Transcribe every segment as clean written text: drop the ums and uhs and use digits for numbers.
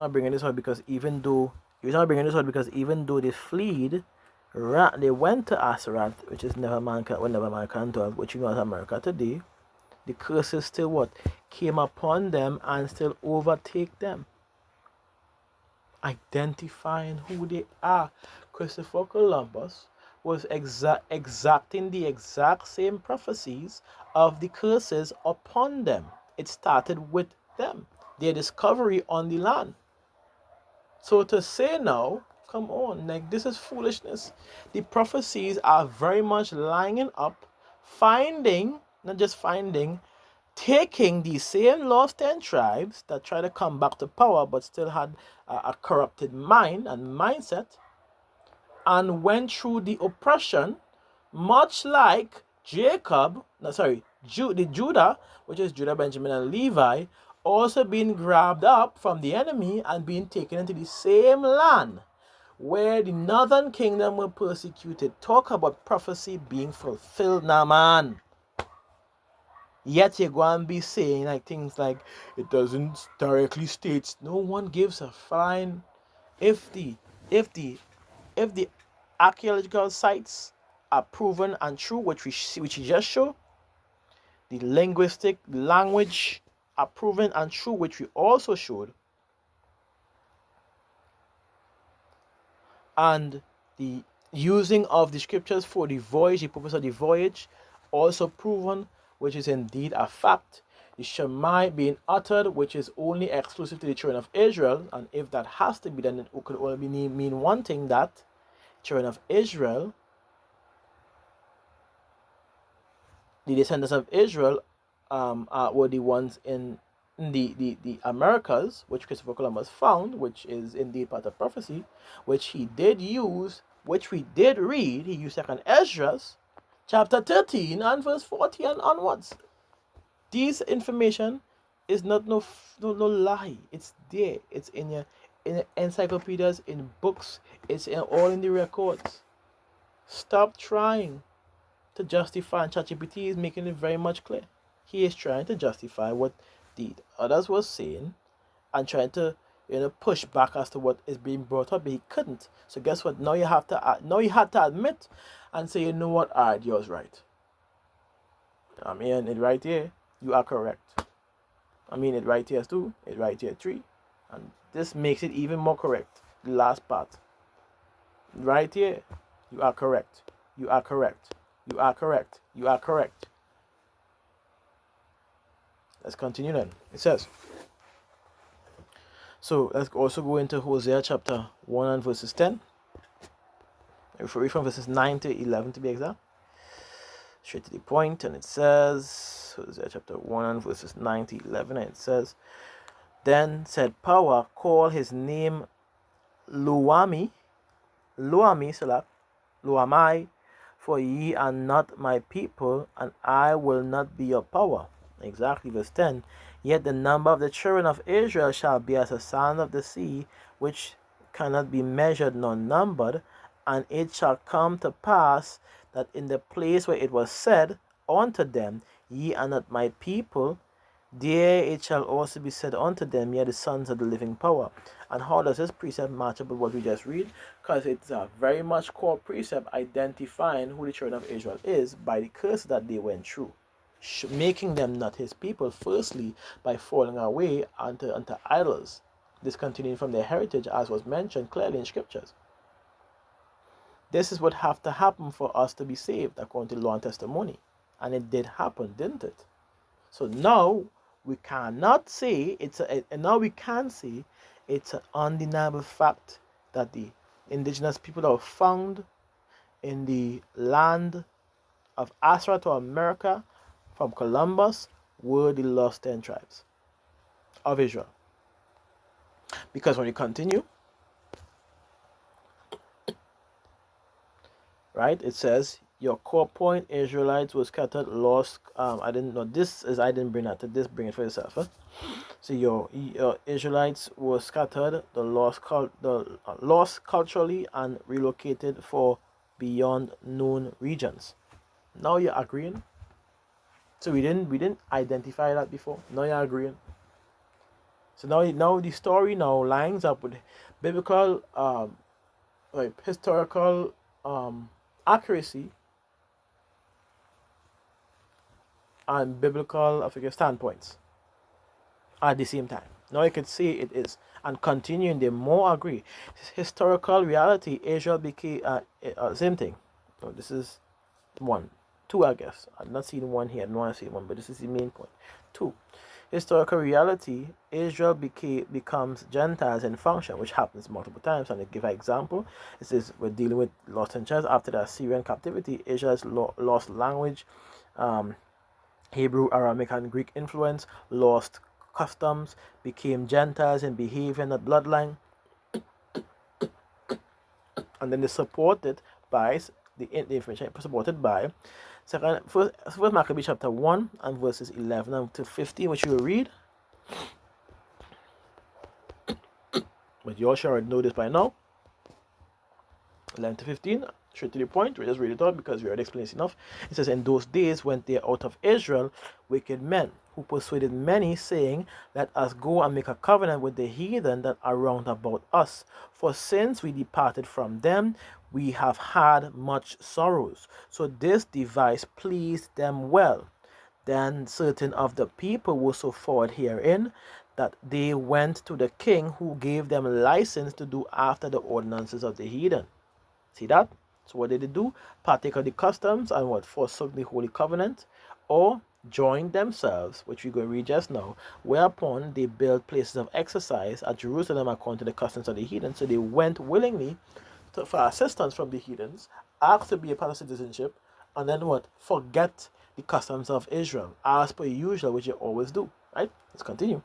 I'm bringing this out because even though they fled, they went to Aseroth, which is never man can, well, never man can dwell, which you know as America today. The curses still what came upon them and still overtake them, identifying who they are. Christopher Columbus was exacting the exact same prophecies of the curses upon them. It started with them, their discovery on the land. So to say now, come on, like this is foolishness. The prophecies are very much lining up, finding, not just finding, taking the same lost 10 tribes that try to come back to power but still had a corrupted mind and mindset and went through the oppression, much like Jacob, no, sorry, Judah, which is Judah, Benjamin, and Levi, also being grabbed up from the enemy and being taken into the same land where the northern kingdom were persecuted. Talk about prophecy being fulfilled now, man. Yet you're going to be saying like things like it doesn't directly states. No one gives a flying if the if the if the archaeological sites are proven and true, which we just show, the linguistic language are proven and true, which we also showed, and the using of the scriptures for the voyage, the purpose of the voyage, also proven, which is indeed a fact. The Shema being uttered, which is only exclusive to the children of Israel, and if that has to be, then it could only mean one thing, that children of Israel, the descendants of Israel, were the ones in the Americas, which Christopher Columbus found, which is indeed part of prophecy, which he did use, which we did read. He used second Ezra, chapter 13 and verse 40 and onwards. This information is not no lie. It's there. It's in your encyclopedias, in books. It's all in the records. Stop trying to justify, and ChatGPT is making it very much clear. He is trying to justify what the others were saying and trying to push back as to what is being brought up, but he couldn't. So guess what? Now you have to admit and say, you know what, alright, yours right. I mean it right here, you are correct. I mean it right here too, it right here 3. And this makes it even more correct. The last part. Right here, you are correct. You are correct. You are correct. You are correct. Let's continue then. It says, so let's also go into Hosea chapter 1 and verses 10. If we read from verses 9 to 11 to be exact. Straight to the point, and it says, Hosea chapter 1 and verses 9 to 11, and it says, then said Power, call his name Luami, Luamai, for ye are not my people, and I will not be your power. Exactly, verse 10. Yet the number of the children of Israel shall be as the sand of the sea, which cannot be measured nor numbered. And it shall come to pass that in the place where it was said unto them, ye are not my people, there it shall also be said unto them, ye are the sons of the living power. And how does this precept match up with what we just read? Because it's a very much core precept identifying who the children of Israel is by the curse that they went through, making them not his people, firstly by falling away unto idols, discontinuing from their heritage, as was mentioned clearly in scriptures. This is what have to happen for us to be saved according to the law and testimony. And it did happen, didn't it? So now we cannot say now we can say it's an undeniable fact that the indigenous people that were found in the land of Asra to America from Columbus were the lost 10 tribes of Israel. Because when you continue, right, it says, your core point, Israelites were scattered, lost. I didn't know this is. I didn't bring that. This bring it for yourself. Huh? So your Israelites were scattered, lost culturally, and relocated for beyond known regions. Now you're agreeing. So we didn't identify that before. Now you're agreeing. So now the story now lines up with biblical, historical accuracy and biblical, I figure, standpoints at the same time. Now you can see it is, and continuing, they more agree. Historical reality, Israel became same thing. So this is one, two, I guess. I'm not seeing one here. No, I see one, but this is the main point. Two, historical reality, Israel becomes Gentiles in function, which happens multiple times. And I give an example. It says we're dealing with lost interest after the Assyrian captivity. Israel's lost language, Hebrew, Aramaic, and Greek influence, lost customs, became Gentiles in behavior, not bloodline, and then they supported by the information supported by first Maccabees chapter 1 and verses 11 to 15, which you will read. But you all should already know this by now. 11 to 15, straight to the point. We just read it out because we already explained this enough. It says, in those days went there out of Israel wicked men, who persuaded many, saying, let us go and make a covenant with the heathen that are round about us. For since we departed from them, we have had much sorrows. So this device pleased them well. Then certain of the people were so forward herein, that they went to the king, who gave them license to do after the ordinances of the heathen. See that? So what did they do? Partake of the customs and what? Forsook the holy covenant, or joined themselves, which we go read just now, whereupon they built places of exercise at Jerusalem according to the customs of the heathen. So they went willingly for assistance from the heathens, asked to be a part of citizenship, and then what? Forget the customs of Israel, as per usual, which you always do. Right? Let's continue.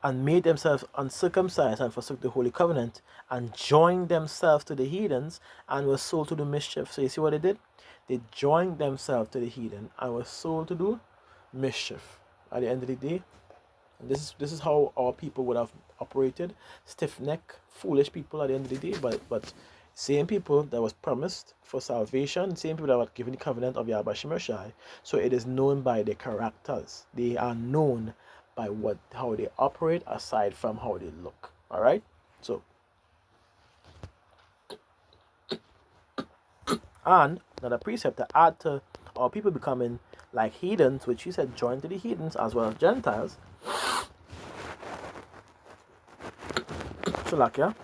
And made themselves uncircumcised, and forsook the holy covenant, and joined themselves to the heathens, and were sold to do mischief. So you see what they did? They joined themselves to the heathen and were sold to do mischief. At the end of the day, and this is how our people would have operated: stiff-necked, foolish people at the end of the day. But same people that was promised for salvation, same people that were given the covenant of Yahweh Shemashai. So it is known by their characters. They are known by how they operate, aside from how they look. All right. So, and another precept to add to our people becoming like heathens, which he said join to the heathens as well as Gentiles. Shalakia.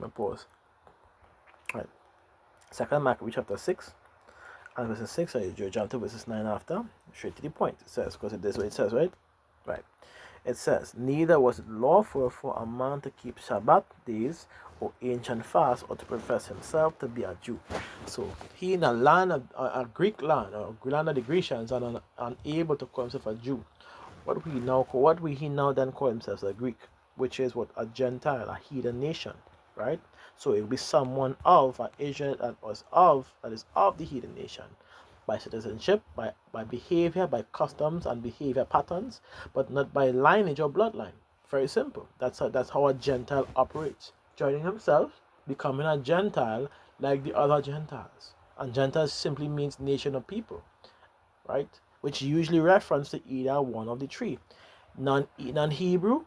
I'm pause. All right. Second Maccabees chapter 6 and verses 6. So you jump to verses 9 after. Straight to the point. It says, because it is what it says, right? Right. It says, neither was it lawful for a man to keep Shabbat days or ancient fast, or to profess himself to be a Jew. So he in a land, a Greek land, or land of the Grecians, and unable to call himself a Jew. What we he now then call himself a Greek, which is what? A Gentile, a heathen nation, right? So it will be someone of an Israel that is of the heathen nation, by citizenship, by behavior, by customs and behavior patterns, but not by lineage or bloodline. Very simple. That's how a Gentile operates. Joining himself, becoming a Gentile like the other Gentiles. And Gentiles simply means nation of people, right? Which usually reference to either one of the three. Non-Hebrew,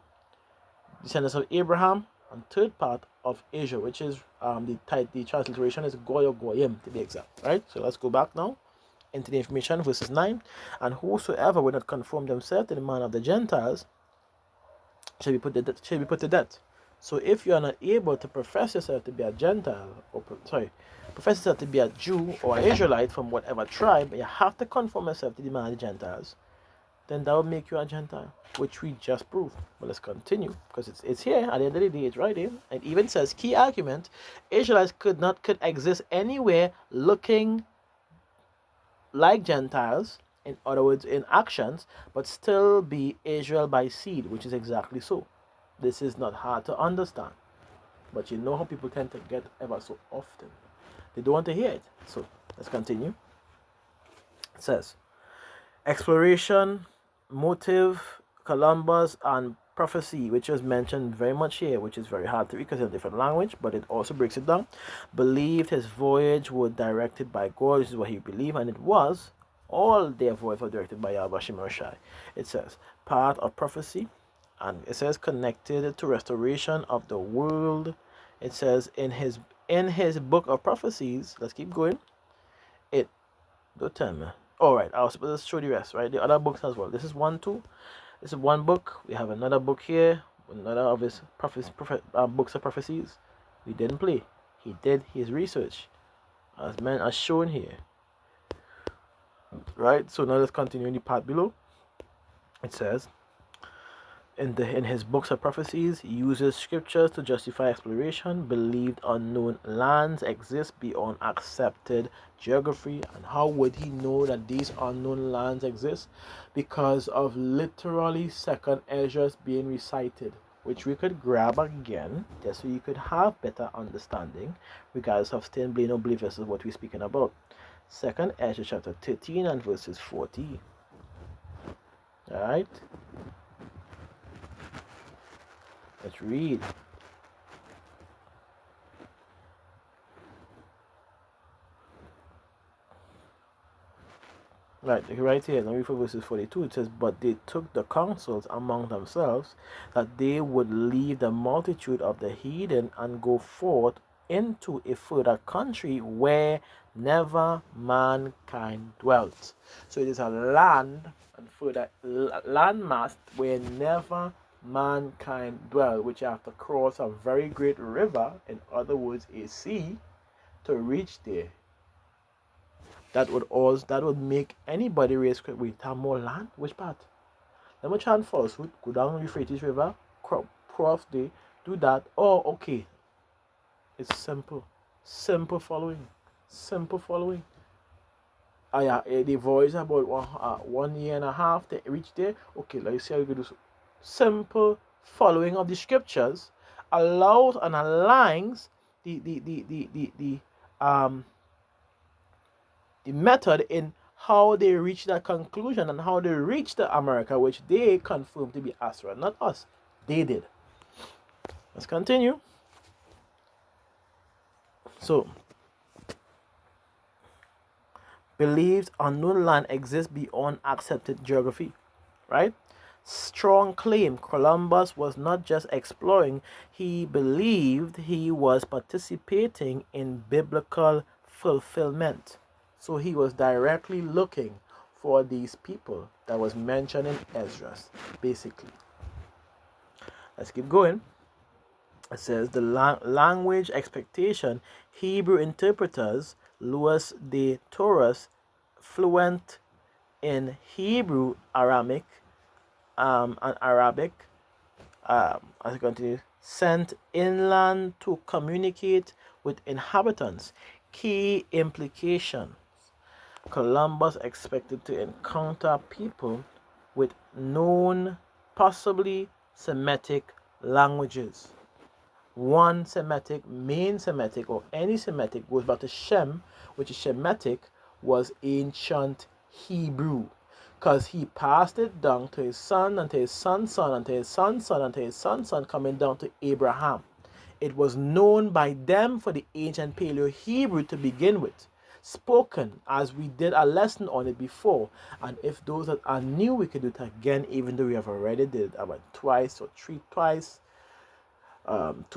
descendants of Abraham, and third part of Asia, which is the transliteration is Goy or Goyim to be exact, right? So let's go back now into the information, verses 9. And whosoever will not conform themselves to the manner of the Gentiles shall be put to death. So if you are not able to profess yourself to be a Gentile, profess yourself to be a Jew or an Israelite from whatever tribe, you have to conform yourself to the manner of the Gentiles, then that will make you a Gentile, which we just proved. But let's continue, because it's here. At the end of the day, it's right here. It even says, key argument, Israelites could exist anywhere looking like Gentiles, in other words, in actions, but still be Israel by seed, which is exactly so. This is not hard to understand. But you know how people tend to get ever so often. They don't want to hear it. So let's continue. It says, exploration, motive, Columbus, and prophecy, which is mentioned very much here, which is very hard to read because it's a different language, but it also breaks it down. Believed his voyage was directed by God. This is what he believed, and it was. All their voices were directed by Yahweh Shai. It says, part of prophecy, and it says connected to restoration of the world. It says in his book of prophecies, let's keep going. Don't tell me. Alright, I was supposed to show the rest, right? The other books as well. This is one, two. This is one book. We have another book here, another of his books of prophecies. We didn't play. He did his research, as shown here. Right. So now let's continue in the part below. It says, in his books of prophecies, he uses scriptures to justify exploration. Believed unknown lands exist beyond accepted geography. And how would he know that these unknown lands exist? Because of literally second Ezra's being recited, which we could grab again just so you could have better understanding, regardless of staying blind or believers is what we're speaking about. Second Ezra chapter 13 and verses 40. Alright. Let's read. Right here, let me read for verses 42. It says, but they took the counsels among themselves that they would leave the multitude of the heathen and go forth into a further country where never mankind dwelt. So it is a land and further landmass where never mankind dwell, which you have to cross a very great river, in other words a sea, to reach there. That would make anybody raise quick. Wait, have more land? Which part? Let me try and follow suit, go down the Euphrates River, cross there, do that. Oh, okay. It's simple following. The voice about 1 year and a half to reach there. Okay, let's see how you do so. Simple following of the scriptures allows and aligns the method in how they reach that conclusion and how they reach the America, which they confirmed to be Astra, not us. They did. Let's continue. So, believes unknown land exists beyond accepted geography, right? Strong claim. Columbus was not just exploring, he believed he was participating in biblical fulfillment. So he was directly looking for these people that was mentioned in Esdras, basically. Let's keep going. It says the language expectation. Hebrew interpreters, Louis de Torres, fluent in Hebrew, Aramaic, and Arabic, as I continue, sent inland to communicate with inhabitants. Key implication. Columbus expected to encounter people with known, possibly Semitic languages. One Semitic, main Semitic, or any Semitic goes back to Shem, which is Shemitic, was ancient Hebrew. Because he passed it down to his son, and to his son's son, and to his son's son, and to his son's son, coming down to Abraham. It was known by them for the ancient Paleo-Hebrew to begin with. Spoken, as we did a lesson on it before, and if those that are new, we could do it again, even though we have already did it about twice, 2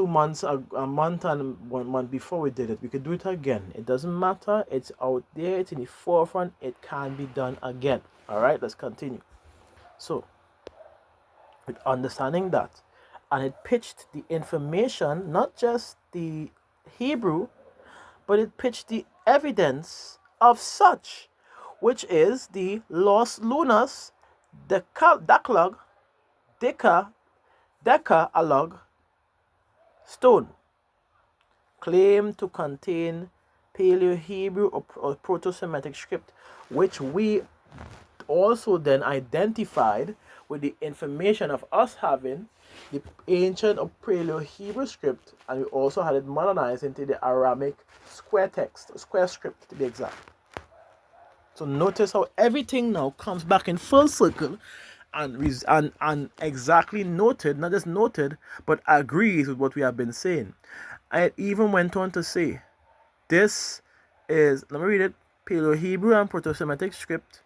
months, a month and 1 month before we did it. We could do it again. It doesn't matter. It's out there. It's in the forefront. It can be done again. All right, let's continue. So, with understanding that, and it pitched the information, not just the Hebrew, but it pitched the evidence of such, which is the Los Lunas Decalogue stone, claimed to contain Paleo-Hebrew or Proto-Semitic script, which we also then identified with the information of us having the ancient or Paleo-Hebrew script, and we also had it modernized into the Aramaic square script to be exact. So notice how everything now comes back in full circle and exactly noted, not just noted, but agrees with what we have been saying. I even went on to say, this is, let me read it. Paleo-Hebrew and Proto-Semitic script,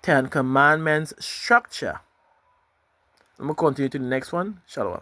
Ten Commandments structure. I'm going to continue to the next one. Shalom.